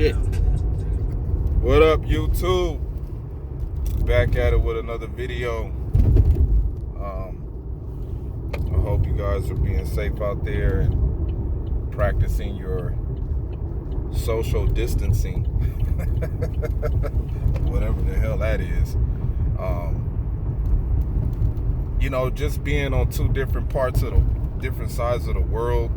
shit. What up, YouTube? Back at it with another video. I hope you guys are being safe out there and practicing your social distancing. Whatever the hell that is. Just being on two different different sides of the world,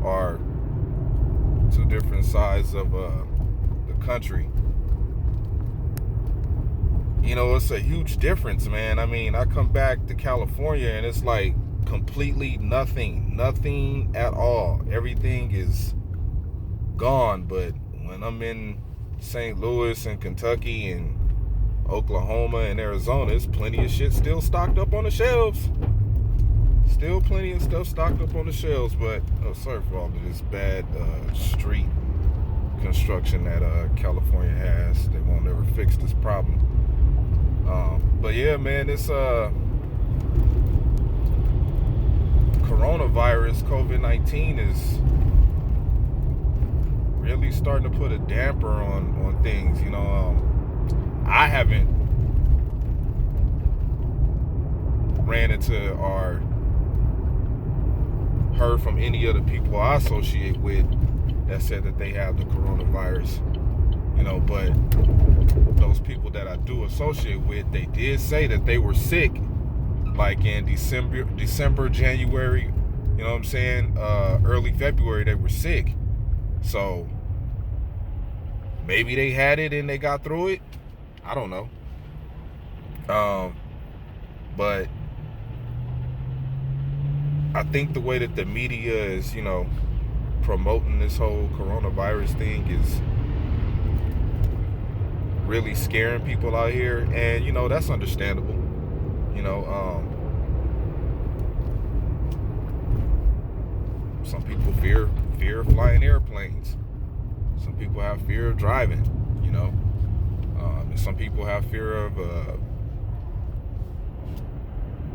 or two different sides of the country. It's a huge difference, man. I mean, I come back to California and it's like completely nothing at all. Everything is gone. But when I'm in St. Louis and Kentucky and Oklahoma and Arizona, there's plenty of shit still stocked up on the shelves. Still plenty of stuff stocked up on the shelves. But sorry for all of this bad street construction that California has. They won't ever fix this problem. But yeah, man, this coronavirus, COVID-19, is really starting to put a damper on things. I haven't ran into or heard from any of the people I associate with that said that they have the coronavirus. But those people that I do associate with, they did say that they were sick, like in December, January, early February, they were sick. So maybe they had it and they got through it. I don't know. But I think the way that the media is, promoting this whole coronavirus thing is really scaring people out here, and that's understandable. Some people fear flying airplanes. Some people have fear of driving. And some people have fear of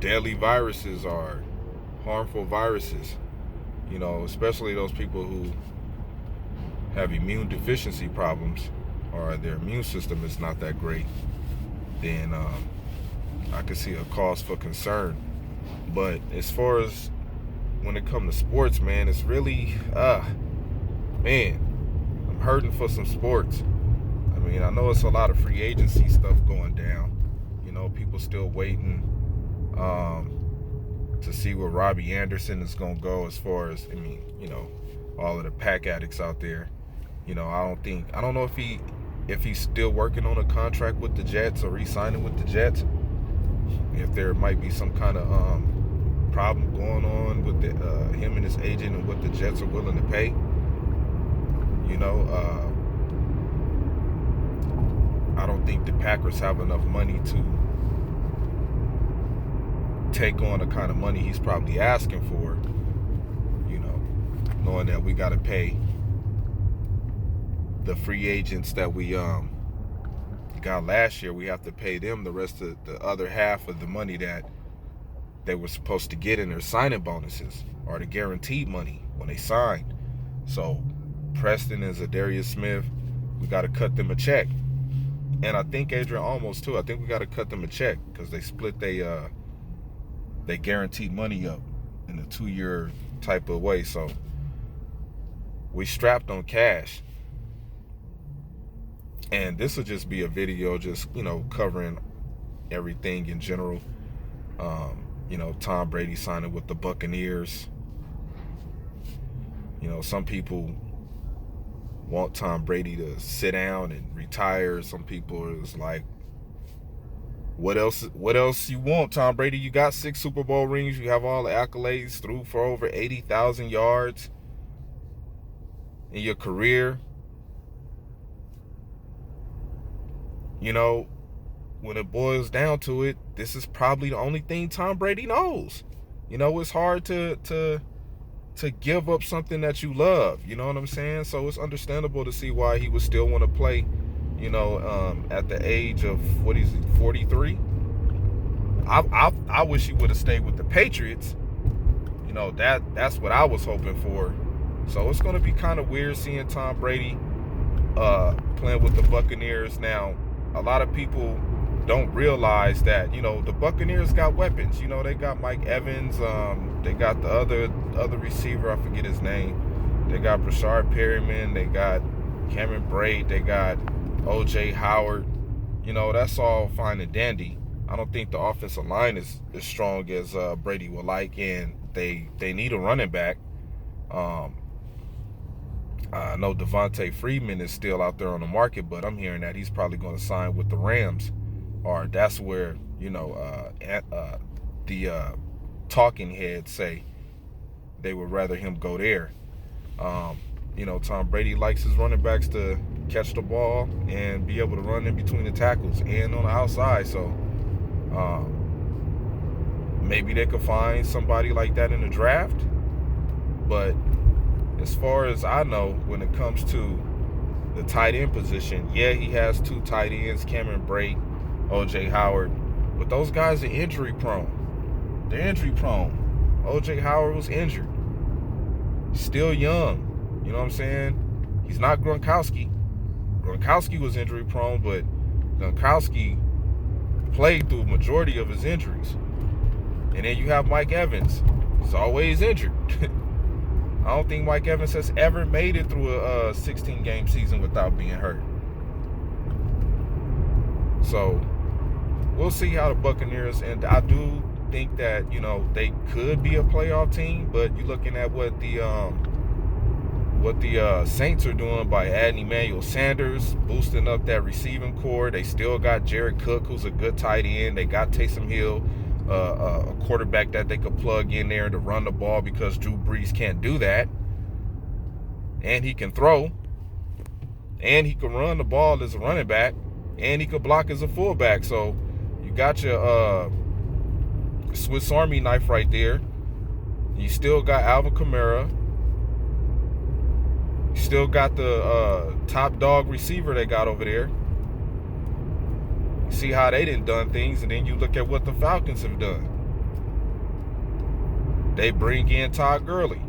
deadly viruses or harmful viruses. Especially those people who have immune deficiency problems, or their immune system is not that great, then I could see a cause for concern. But as far as when it comes to sports, man, it's really, I'm hurting for some sports. I mean, I know it's a lot of free agency stuff going down. People still waiting to see where Robbie Anderson is going to go, as far as, all of the pack addicts out there. I don't know if he's still working on a contract with the Jets or re-signing with the Jets. If there might be some kind of problem going on with him and his agent and what the Jets are willing to pay. I don't think the Packers have enough money to take on the kind of money he's probably asking for, knowing that we got to pay the free agents that we got last year. We have to pay them the rest of the other half of the money that they were supposed to get in their signing bonuses, or the guaranteed money when they signed. So Preston and Zadarius Smith, we got to cut them a check. And I think Adrian almost too. I think we got to cut them a check because they split they guaranteed money up in a 2-year type of way. So we strapped on cash. And this will just be a video just, covering everything in general. Tom Brady signing with the Buccaneers. Some people want Tom Brady to sit down and retire. Some people is like, what else you want, Tom Brady? You got 6 Super Bowl rings. You have all the accolades, threw for over 80,000 yards in your career. When it boils down to it, this is probably the only thing Tom Brady knows. It's hard to give up something that you love. You know what I'm saying? So it's understandable to see why he would still want to play, at the age of, 43? I wish he would have stayed with the Patriots. That's what I was hoping for. So it's going to be kind of weird seeing Tom Brady playing with the Buccaneers. Now, a lot of people don't realize that, the Buccaneers got weapons. They got Mike Evans. They got the other receiver. I forget his name. They got Brashard Perryman. They got Cameron Braid. They got O.J. Howard. That's all fine and dandy. I don't think the offensive line is as strong as Brady would like, and they need a running back. I know Devontae Freeman is still out there on the market, but I'm hearing that he's probably going to sign with the Rams, or that's where the talking heads say they would rather him go there. Tom Brady likes his running backs to catch the ball and be able to run in between the tackles and on the outside. So maybe they could find somebody like that in the draft. But as far as I know, when it comes to the tight end position, yeah, he has 2 tight ends, Cameron Brate, O.J. Howard. But those guys are injury prone. They're injury prone. O.J. Howard was injured. Still young. You know what I'm saying? He's not Gronkowski. Gronkowski was injury prone, but Gronkowski played through a majority of his injuries. And then you have Mike Evans. He's always injured. I don't think Mike Evans has ever made it through a 16-game season without being hurt. So we'll see how the Buccaneers, and I do think that, they could be a playoff team, but you're looking at what the Saints are doing by adding Emmanuel Sanders, boosting up that receiving core. They still got Jared Cook, who's a good tight end. They got Taysom Hill, a quarterback that they could plug in there to run the ball, because Drew Brees can't do that. And he can throw. And he can run the ball as a running back. And he could block as a fullback. So you got your Swiss Army knife right there. You still got Alvin Kamara. You still got the top dog receiver they got over there. You see how they done done things, and then you look at what the Falcons have done. They bring in Todd Gurley.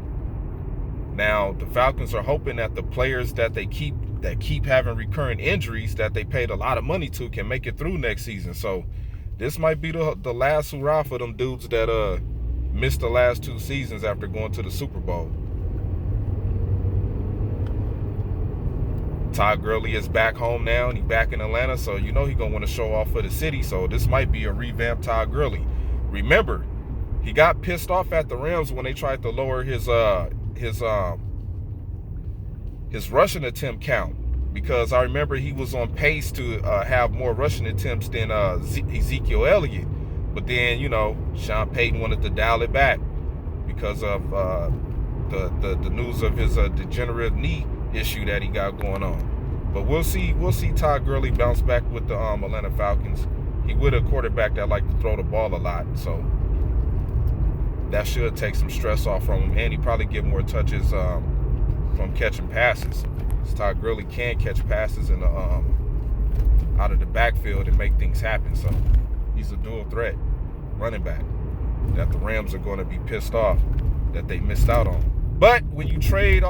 Now, the Falcons are hoping that the players that they keep having recurring injuries that they paid a lot of money to can make it through next season. So this might be the last hurrah for them dudes that missed the last 2 seasons after going to the Super Bowl. Todd Gurley is back home now, and he's back in Atlanta, so he's going to want to show off for the city. So this might be a revamped Todd Gurley. Remember, he got pissed off at the Rams when they tried to lower his rushing attempt count, because I remember he was on pace to have more rushing attempts than Ezekiel Elliott. But then, Sean Payton wanted to dial it back because of the news of his degenerative knee issue that he got going on. But we'll see Todd Gurley bounce back with the Atlanta Falcons. He with a quarterback that like to throw the ball a lot, so that should take some stress off from him, and he probably get more touches from catching passes. So Todd Gurley can catch passes in the out of the backfield and make things happen. So he's a dual threat running back that the Rams are going to be pissed off that they missed out on. But when you trade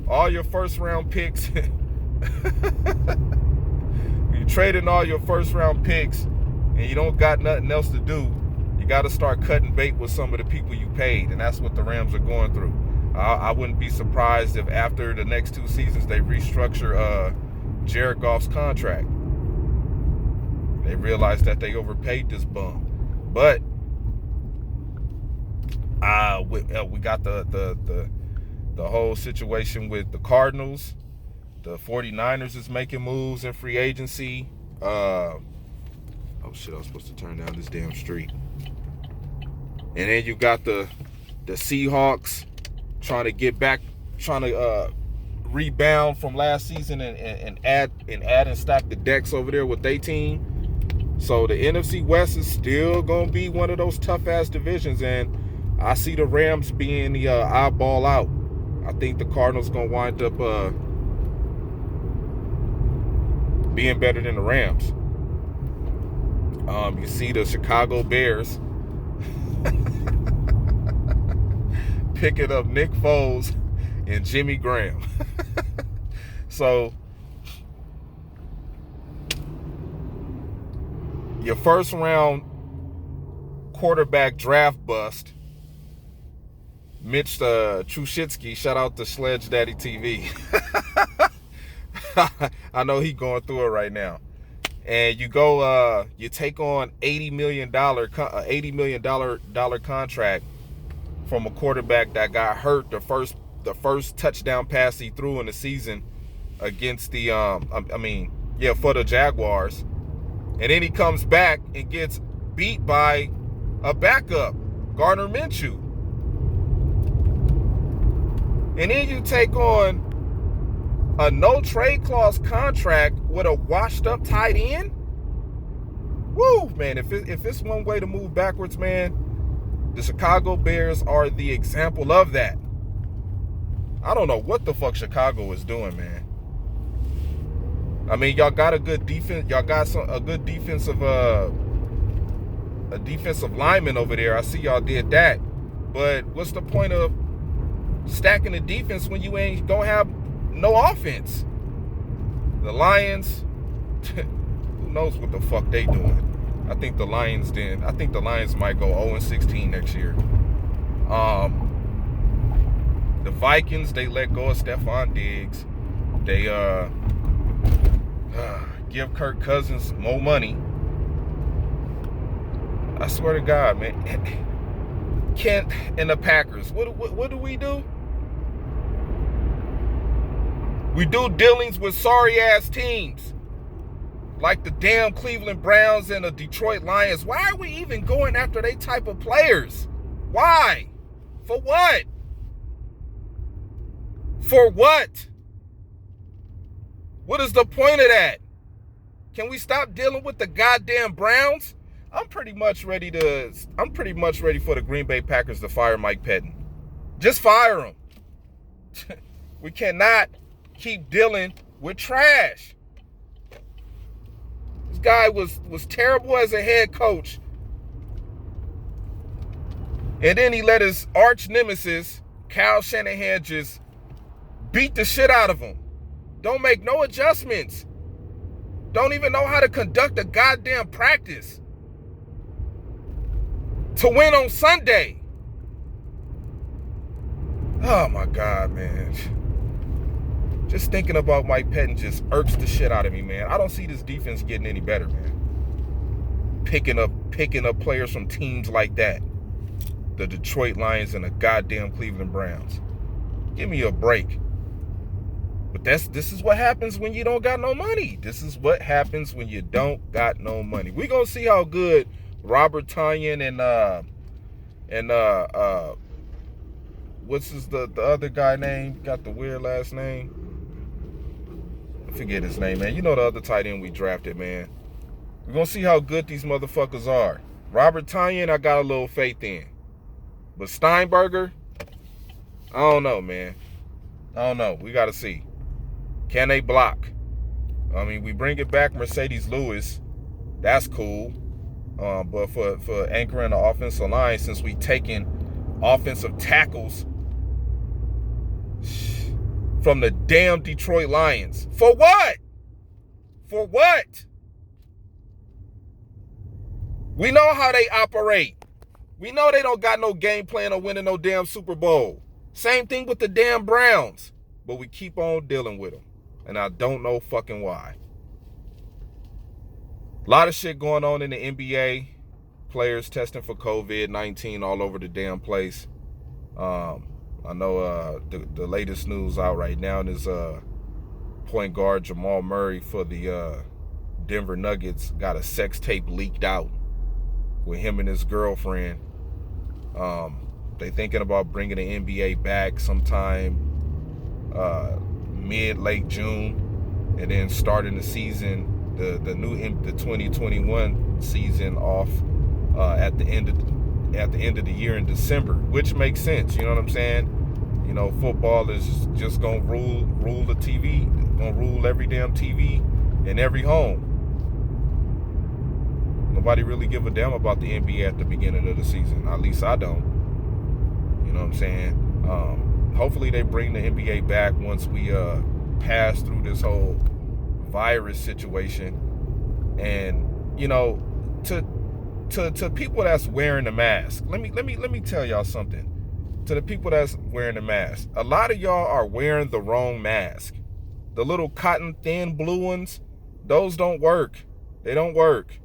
all your first-round picks, when you trading all your first-round picks and you don't got nothing else to do, you got to start cutting bait with some of the people you paid, and that's what the Rams are going through. I wouldn't be surprised if after the next 2 seasons they restructure Jared Goff's contract. They realize that they overpaid this bum. But we got the whole situation with the Cardinals. The 49ers is making moves in free agency. Oh shit, I was supposed to turn down this damn street. And then you got the Seahawks trying to rebound from last season and add and stack the decks over there with their team. So the NFC West is still gonna be one of those tough ass divisions, and I see the Rams being the eyeball out. I think the Cardinals gonna wind up being better than the Rams. You see the Chicago Bears picking up Nick Foles and Jimmy Graham. So your first round quarterback draft bust, Mitch Trubisky, shout out to Sledge Daddy TV. I know he going through it right now. And you go, you take on $80 million contract from a quarterback that got hurt the first touchdown pass he threw in the season against the for the Jaguars. And then he comes back and gets beat by a backup, Gardner Minshew. And then you take on a no trade clause contract with a washed up tight end. Woo, man, if it's one way to move backwards, man, the Chicago Bears are the example of that. I don't know what the fuck Chicago is doing, man. I mean, y'all got a good defense. Y'all got a good defensive lineman over there. I see y'all did that. But what's the point of stacking the defense when you ain't gonna have no offense? The Lions, who knows what the fuck they doing? I think the Lions might go 0-16 next year. The Vikings, they let go of Stephon Diggs. They give Kirk Cousins more money. I swear to God, man. Kent and the Packers, what do we do? We do dealings with sorry-ass teams like the damn Cleveland Browns and the Detroit Lions. Why are we even going after they type of players? Why? For what? For what? What is the point of that? Can we stop dealing with the goddamn Browns? I'm pretty much ready for the Green Bay Packers to fire Mike Pettine. Just fire him. We cannot keep dealing with trash. This guy was terrible as a head coach. And then he let his arch nemesis, Kyle Shanahan, just beat the shit out of him. Don't make no adjustments. Don't even know how to conduct a goddamn practice to win on Sunday. Oh my God, man. Just thinking about Mike Pettine just irks the shit out of me, man. I don't see this defense getting any better, man. Picking up players from teams like that. The Detroit Lions and the goddamn Cleveland Browns. Give me a break. But this is what happens when you don't got no money. This is what happens when you don't got no money. We're gonna see how good Robert Tonyan and what's the other guy name? Got the weird last name. I forget his name, man. You know the other tight end we drafted, man. We're gonna see how good these motherfuckers are. Robert Tonyan, I got a little faith in. But Steinberger, I don't know, man. I don't know. We gotta see. Can they block? I mean, we bring it back Mercedes Lewis. That's cool. But for anchoring the offensive line, since we taking offensive tackles from the damn Detroit Lions. For what? For what? We know how they operate. We know they don't got no game plan of winning no damn Super Bowl. Same thing with the damn Browns. But we keep on dealing with them. And I don't know fucking why. A lot of shit going on in the NBA. Players testing for COVID-19 all over the damn place. I know the latest news out right now is point guard Jamal Murray for the Denver Nuggets got a sex tape leaked out with him and his girlfriend. They thinking about bringing the NBA back sometime mid-late June, and then starting the season, the 2021 season off at the end of the year in December, which makes sense. You know what I'm saying? You know, football is just gonna rule the TV, gonna rule every damn TV in every home. Nobody really give a damn about the NBA at the beginning of the season. At least I don't. You know what I'm saying? Hopefully they bring the NBA back once we pass through this whole virus situation. And, you know, to people that's wearing the mask, let me tell y'all something. To the people that's wearing the mask, a lot of y'all are wearing the wrong mask. The little cotton thin blue ones, those don't work. They don't work.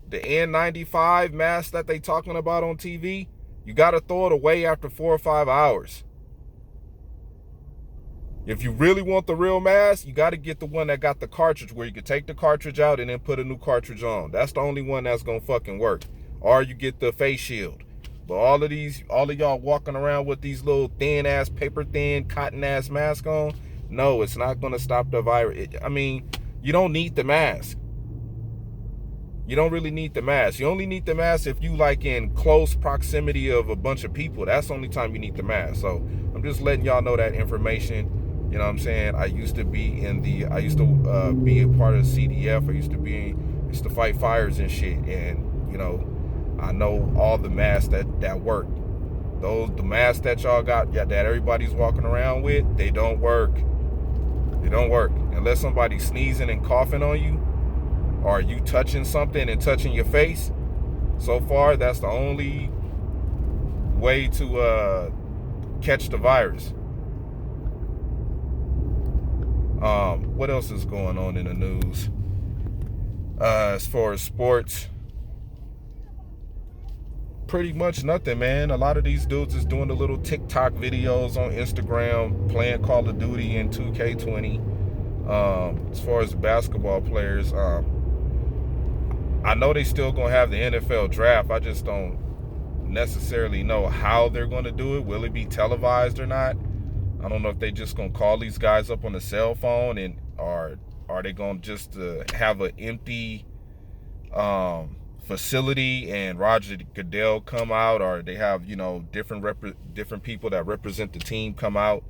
The N95 mask that they talking about on TV, you got to throw it away after 4 or 5 hours. If you really want the real mask, you got to get the one that got the cartridge where you can take the cartridge out and then put a new cartridge on. That's the only one that's going to fucking work. Or you get the face shield. But all of y'all walking around with these little thin ass, paper thin, cotton ass masks on, no, it's not going to stop the virus. You don't need the mask. You don't really need the mask. You only need the mask if you like in close proximity of a bunch of people. That's the only time you need the mask. So I'm just letting y'all know that information. You know what I'm saying? I used to be be a part of CDF. I used to fight fires and shit. And, you know, I know all the masks that work. The masks that y'all got, that everybody's walking around with, they don't work. They don't work. Unless somebody's sneezing and coughing on you, or you touching something and touching your face. So far, that's the only way to catch the virus. What else is going on in the news? As far as sports, pretty much nothing, man. A lot of these dudes is doing the little TikTok videos on Instagram, playing Call of Duty and 2K20. As far as the basketball players, I know they still gonna have the NFL draft. I just don't necessarily know how they're gonna do it. Will it be televised or not? I don't know if they just gonna call these guys up on the cell phone, and are they gonna just have an empty facility and Roger Goodell come out, or they have, you know, different people that represent the team come out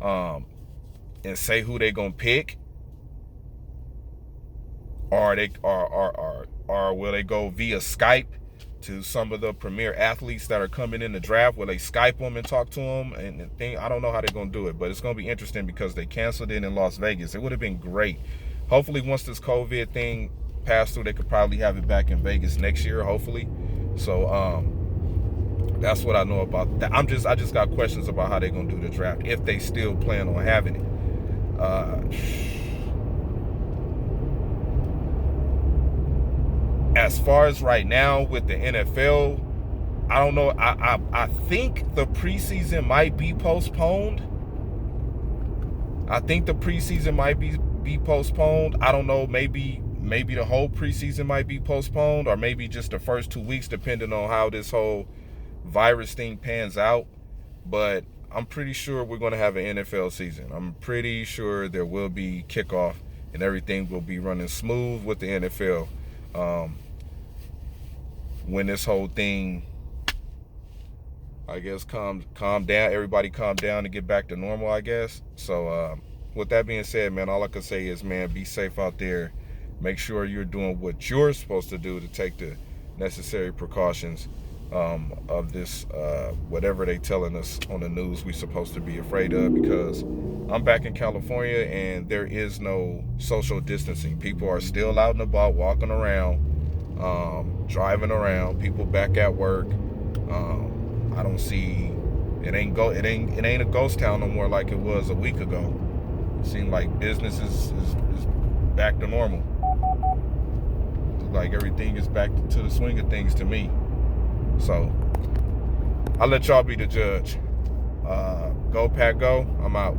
and say who they gonna pick, or will they go via Skype to some of the premier athletes that are coming in the draft? Will they Skype them and talk to them and thing? I don't know how they're gonna do it, but it's gonna be interesting because they canceled it in Las Vegas. It would have been great. Hopefully, once this COVID thing passed through, they could probably have it back in Vegas next year, hopefully. So that's what I know about that. I just got questions about how they're gonna do the draft, if they still plan on having it. As far as right now with the NFL, I don't know. I think the preseason might be postponed. I think the preseason might be postponed. I don't know. Maybe the whole preseason might be postponed, or maybe just the first 2 weeks, depending on how this whole virus thing pans out. But I'm pretty sure we're going to have an NFL season. I'm pretty sure there will be kickoff and everything will be running smooth with the NFL. When this whole thing, I guess, calm down, everybody calm down and get back to normal, I guess. So with that being said, man, all I can say is, man, be safe out there. Make sure you're doing what you're supposed to do to take the necessary precautions of this, whatever they telling us on the news we're supposed to be afraid of, because I'm back in California and there is no social distancing. People are still out and about, walking around, driving around, people back at work. I don't see, it ain't a ghost town no more like it was a week ago. It seemed like business is back to normal. Like everything is back to the swing of things to me. So I'll let y'all be the judge. Go Pack Go. I'm out.